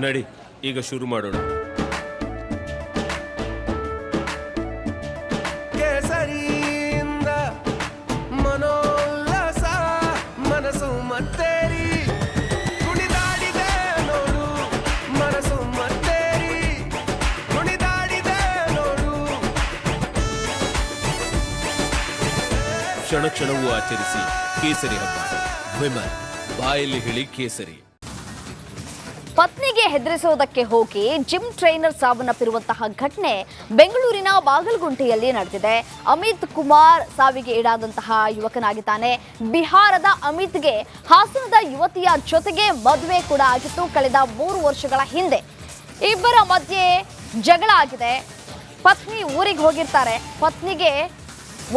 ನಡಿ ಈಗ ಶುರು ಮಾಡೋಣ. ಕೇಸರಿಯಿಂದ ಮನೋಲ್ಲಾಸ ಮನಸ್ಸು ಮತ್ತೇರಿ ಕುಣಿದಾಡಿದೆ ನೋಡು, ಮನಸ್ಸು ಮತ್ತೇರಿ ಕುಣಿದಾಡಿದೆ ನೋಡು. ಕ್ಷಣ ಕ್ಷಣವೂ ಆಚರಿಸಿ ಕೇಸರಿ ಹಬ್ಬ. ವಿಮಲ್ ಬಾಯಲ್ಲಿ ಹೇಳಿ ಕೇಸರಿ. ಪತ್ನಿಗೆ ಹೆದರಿಸುವುದಕ್ಕೆ ಹೋಗಿ ಜಿಮ್ ಟ್ರೈನರ್ ಸಾವನ್ನಪ್ಪಿರುವಂತಹ ಘಟನೆ ಬೆಂಗಳೂರಿನ ಬಾಗಲಗುಂಟೆಯಲ್ಲಿ ನಡೆದಿದೆ. ಅಮಿತ್ ಕುಮಾರ್ ಸಾವಿಗೆ ಈಡಾದಂತಹ ಯುವಕನಾಗಿದ್ದಾನೆ. ಬಿಹಾರದ ಅಮಿತ್ಗೆ ಹಾಸನದ ಯುವತಿಯ ಜೊತೆಗೆ ಮದುವೆ ಕೂಡ ಆಗಿತ್ತು ಕಳೆದ 3 ವರ್ಷಗಳ ಹಿಂದೆ. ಇಬ್ಬರ ಮಧ್ಯೆ ಜಗಳ ಆಗಿದೆ. ಪತ್ನಿ ಊರಿಗೆ ಹೋಗಿರ್ತಾರೆ. ಪತ್ನಿಗೆ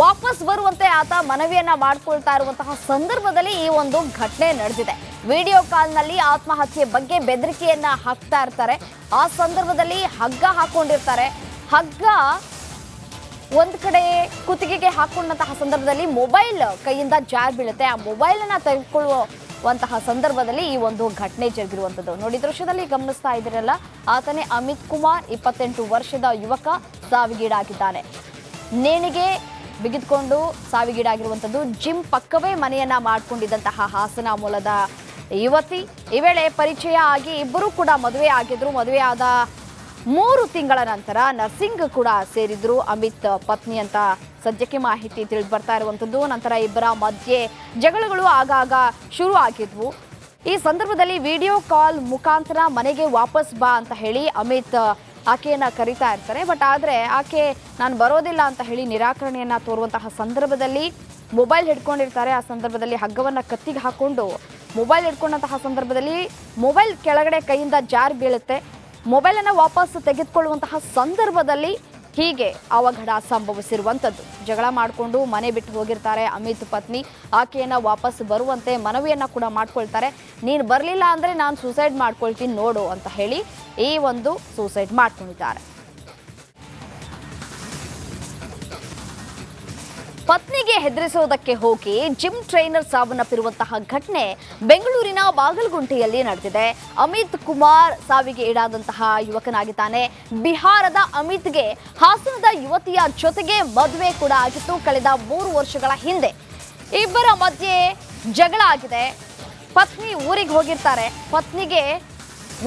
ವಾಪಸ್ ಬರುವಂತೆ ಆತ ಮನವಿಯನ್ನ ಮಾಡ್ಕೊಳ್ತಾ ಇರುವಂತಹ ಸಂದರ್ಭದಲ್ಲಿ ಈ ಒಂದು ಘಟನೆ ನಡೆದಿದೆ. ವಿಡಿಯೋ ಕಾಲ್ನಲ್ಲಿ ಆತ್ಮಹತ್ಯೆ ಬಗ್ಗೆ ಬೆದರಿಕೆಯನ್ನ ಹಾಕ್ತಾ ಇರ್ತಾರೆ. ಆ ಸಂದರ್ಭದಲ್ಲಿ ಹಗ್ಗ ಹಾಕೊಂಡಿರ್ತಾರೆ. ಹಗ್ಗ ಒಂದ್ ಕಡೆ ಕುತ್ತಿಗೆಗೆ ಹಾಕೊಂಡಂತಹ ಸಂದರ್ಭದಲ್ಲಿ ಮೊಬೈಲ್ ಕೈಯಿಂದ ಜಾರ್ ಬೀಳುತ್ತೆ. ಆ ಮೊಬೈಲ್ ಅನ್ನ ತೆಗೆದುಕೊಳ್ಳುವಂತಹ ಸಂದರ್ಭದಲ್ಲಿ ಈ ಒಂದು ಘಟನೆ ಜರುಗಿರುವಂತದ್ದು. ನೋಡಿ, ದೃಶ್ಯದಲ್ಲಿ ಗಮನಿಸ್ತಾ ಇದ್ದೀರಲ್ಲ, ಆತನೇ ಅಮಿತ್ ಕುಮಾರ್, 28 ವರ್ಷದ ಯುವಕ ಸಾವಿಗೀಡಾಗಿದ್ದಾನೆ. ನೇಣಿಗೆ ಬಿಗಿದುಕೊಂಡು ಸಾವಿಗೀಡಾಗಿರುವಂಥದ್ದು. ಜಿಮ್ ಪಕ್ಕವೇ ಮನೆಯನ್ನ ಮಾಡಿಕೊಂಡಿದ್ದಂತಹ ಹಾಸನ ಮೂಲದ ಯುವತಿ. ಈ ವೇಳೆ ಪರಿಚಯ ಆಗಿ ಇಬ್ಬರು ಕೂಡ ಮದುವೆ ಆಗಿದ್ರು. ಮದುವೆ ಆದ 3 ತಿಂಗಳ ನಂತರ ನರ್ಸಿಂಗ್ ಕೂಡ ಸೇರಿದ್ರು ಅಮಿತ್ ಪತ್ನಿ ಅಂತ ಸದ್ಯಕ್ಕೆ ಮಾಹಿತಿ ತಿಳಿದು ಬರ್ತಾ ಇರುವಂಥದ್ದು. ನಂತರ ಇಬ್ಬರ ಮಧ್ಯೆ ಜಗಳಗಳು ಆಗಾಗ ಶುರು ಆಗಿದ್ವು. ಈ ಸಂದರ್ಭದಲ್ಲಿ ವಿಡಿಯೋ ಕಾಲ್ ಮುಖಾಂತರ ಮನೆಗೆ ವಾಪಸ್ ಬಾ ಅಂತ ಹೇಳಿ ಅಮಿತ್ ಆಕೆಯನ್ನ ಕರೀತಾ ಇರ್ತಾರೆ. ಬಟ್ ಆದರೆ ಆಕೆ ನಾನು ಬರೋದಿಲ್ಲ ಅಂತ ಹೇಳಿ ನಿರಾಕರಣೆಯನ್ನ ತೋರುವಂತಹ ಸಂದರ್ಭದಲ್ಲಿ ಮೊಬೈಲ್ ಹಿಡ್ಕೊಂಡಿರ್ತಾರೆ. ಆ ಸಂದರ್ಭದಲ್ಲಿ ಹಗ್ಗವನ್ನ ಕತ್ತಿಗೆ ಹಾಕೊಂಡು ಮೊಬೈಲ್ ಹಿಡ್ಕೊಂಡಂತಹ ಸಂದರ್ಭದಲ್ಲಿ ಮೊಬೈಲ್ ಕೆಳಗಡೆ ಕೈಯಿಂದ ಜಾರಿ ಬೀಳುತ್ತೆ. ಮೊಬೈಲನ್ನು ವಾಪಸ್ ತೆಗೆದುಕೊಳ್ಳುವಂತಹ ಸಂದರ್ಭದಲ್ಲಿ ಹೀಗೆ ಅವಘಡ ಸಂಭವಿಸಿರುವಂಥದ್ದು. ಜಗಳ ಮಾಡಿಕೊಂಡು ಮನೆ ಬಿಟ್ಟು ಹೋಗಿರ್ತಾರೆ ಅಮಿತ್ ಪತ್ನಿ. ಆಕೆಯನ್ನು ವಾಪಸ್ ಬರುವಂತೆ ಮನವಿಯನ್ನು ಕೂಡ ಮಾಡ್ಕೊಳ್ತಾರೆ. ನೀನು ಬರಲಿಲ್ಲ ಅಂದರೆ ನಾನು ಸೂಸೈಡ್ ಮಾಡ್ಕೊಳ್ತೀನಿ ನೋಡು ಅಂತ ಹೇಳಿ ಈ ಒಂದು ಸೂಸೈಡ್ ಮಾಡ್ಕೊಂಡಿದ್ದಾರೆ. ಪತ್ನಿಗೆ ಹೆದರಿಸುವುದಕ್ಕೆ ಹೋಗಿ ಜಿಮ್ ಟ್ರೈನರ್ ಸಾವನ್ನಪ್ಪಿರುವಂತಹ ಘಟನೆ ಬೆಂಗಳೂರಿನ ಬಾಗಲಗುಂಟೆಯಲ್ಲಿ ನಡೆದಿದೆ. ಅಮಿತ್ ಕುಮಾರ್ ಸಾವಿಗೆ ಈಡಾದಂತಹ ಯುವಕನಾಗಿದ್ದಾನೆ. ಬಿಹಾರದ ಅಮಿತ್ಗೆ ಹಾಸನದ ಯುವತಿಯ ಜೊತೆಗೆ ಮದುವೆ ಕೂಡ ಆಗಿತ್ತು ಕಳೆದ 3 ವರ್ಷಗಳ ಹಿಂದೆ. ಇಬ್ಬರ ಮಧ್ಯೆ ಜಗಳ ಆಗಿದೆ. ಪತ್ನಿ ಊರಿಗೆ ಹೋಗಿರ್ತಾರೆ. ಪತ್ನಿಗೆ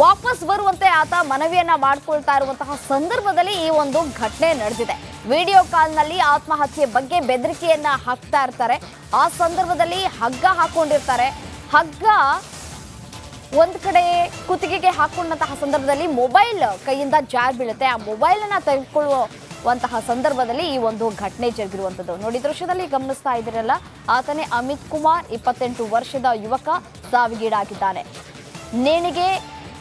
ವಾಪಸ್ ಬರುವಂತೆ ಆತ ಮನವಿಯನ್ನ ಮಾಡ್ಕೊಳ್ತಾ ಇರುವಂತಹ ಸಂದರ್ಭದಲ್ಲಿ ಈ ಒಂದು ಘಟನೆ ನಡೆದಿದೆ. ವಿಡಿಯೋ ಕಾಲ್ನಲ್ಲಿ ಆತ್ಮಹತ್ಯೆ ಬಗ್ಗೆ ಬೆದರಿಕೆಯನ್ನ ಹಾಕ್ತಾ ಇರ್ತಾರೆ. ಆ ಸಂದರ್ಭದಲ್ಲಿ ಹಗ್ಗ ಹಾಕೊಂಡಿರ್ತಾರೆ. ಹಗ್ಗ ಒಂದ್ ಕಡೆ ಕುತ್ತಿಗೆಗೆ ಹಾಕೊಂಡಂತಹ ಸಂದರ್ಭದಲ್ಲಿ ಮೊಬೈಲ್ ಕೈಯಿಂದ ಜಾರ್ ಬೀಳುತ್ತೆ. ಆ ಮೊಬೈಲ್ ಅನ್ನ ತೆಗೆದುಕೊಳ್ಳುವಂತಹ ಸಂದರ್ಭದಲ್ಲಿ ಈ ಒಂದು ಘಟನೆ ಜರುಗಿರುವಂಥದ್ದು. ನೋಡಿ, ದೃಶ್ಯದಲ್ಲಿ ಗಮನಿಸ್ತಾ ಇದ್ದೀರಲ್ಲ, ಆತನೇ ಅಮಿತ್ ಕುಮಾರ್, 28 ವರ್ಷದ ಯುವಕ ಸಾವಿಗೀಡಾಗಿದ್ದಾನೆ. ನೇಣಿಗೆ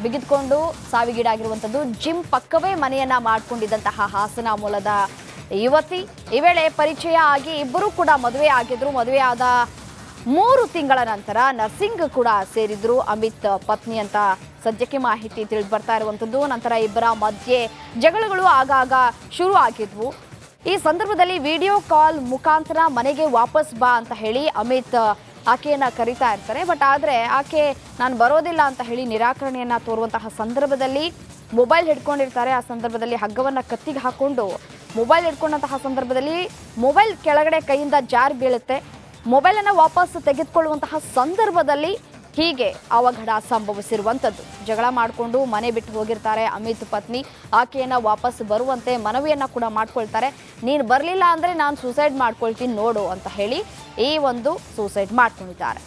ಬಿಗಿದುಕೊಂಡು ಸಾವಿಗೀಡಾಗಿರುವಂಥದ್ದು. ಜಿಮ್ ಪಕ್ಕವೇ ಮನೆಯನ್ನ ಮಾಡಿಕೊಂಡಿದ್ದಂತಹ ಹಾಸನ ಮೂಲದ ಯುವತಿ. ಈ ವೇಳೆ ಪರಿಚಯ ಆಗಿ ಇಬ್ಬರು ಕೂಡ ಮದುವೆ ಆಗಿದ್ರು. ಮದುವೆ ಆದ 3 ತಿಂಗಳ ನಂತರ ನರ್ಸಿಂಗ್ ಕೂಡ ಸೇರಿದ್ರು ಅಮಿತ್ ಪತ್ನಿ ಅಂತ ಸದ್ಯಕ್ಕೆ ಮಾಹಿತಿ ತಿಳಿದು ಬರ್ತಾ ಇರುವಂಥದ್ದು. ನಂತರ ಇಬ್ಬರ ಮಧ್ಯೆ ಜಗಳಗಳು ಆಗಾಗ ಶುರು ಆಗಿದ್ವು. ಈ ಸಂದರ್ಭದಲ್ಲಿ ವಿಡಿಯೋ ಕಾಲ್ ಮುಖಾಂತರ ಮನೆಗೆ ವಾಪಸ್ ಬಾ ಅಂತ ಹೇಳಿ ಅಮಿತ್ ಆಕೆಯನ್ನ ಕರೀತಾ ಇರ್ತಾರೆ. ಬಟ್ ಆದರೆ ಆಕೆ ನಾನು ಬರೋದಿಲ್ಲ ಅಂತ ಹೇಳಿ ನಿರಾಕರಣೆಯನ್ನ ತೋರುವಂತಹ ಸಂದರ್ಭದಲ್ಲಿ ಮೊಬೈಲ್ ಹಿಡ್ಕೊಂಡಿರ್ತಾರೆ. ಆ ಸಂದರ್ಭದಲ್ಲಿ ಹಗ್ಗವನ್ನ ಕತ್ತಿಗೆ ಹಾಕೊಂಡು ಮೊಬೈಲ್ ಹಿಡ್ಕೊಂಡಂತಹ ಸಂದರ್ಭದಲ್ಲಿ ಮೊಬೈಲ್ ಕೆಳಗಡೆ ಕೈಯಿಂದ ಜಾರಿ ಬೀಳುತ್ತೆ. ಮೊಬೈಲನ್ನು ವಾಪಸ್ ತೆಗೆದುಕೊಳ್ಳುವಂತಹ ಸಂದರ್ಭದಲ್ಲಿ ಹೀಗೆ ಅವಘಡ ಸಂಭವಿಸಿರುವಂಥದ್ದು. ಜಗಳ ಮಾಡಿಕೊಂಡು ಮನೆ ಬಿಟ್ಟು ಹೋಗಿರ್ತಾರೆ ಅಮಿತ್ ಪತ್ನಿ. ಆಕೆಯನ್ನು ವಾಪಸ್ ಬರುವಂತೆ ಮನವಿಯನ್ನು ಕೂಡ ಮಾಡ್ಕೊಳ್ತಾರೆ. ನೀನು ಬರಲಿಲ್ಲ ಅಂದರೆ ನಾನು ಸೂಸೈಡ್ ಮಾಡ್ಕೊಳ್ತೀನಿ ನೋಡು ಅಂತ ಹೇಳಿ ಈ ಒಂದು ಸೂಸೈಡ್ ಮಾಡ್ಕೊಂಡಿದ್ದಾರೆ.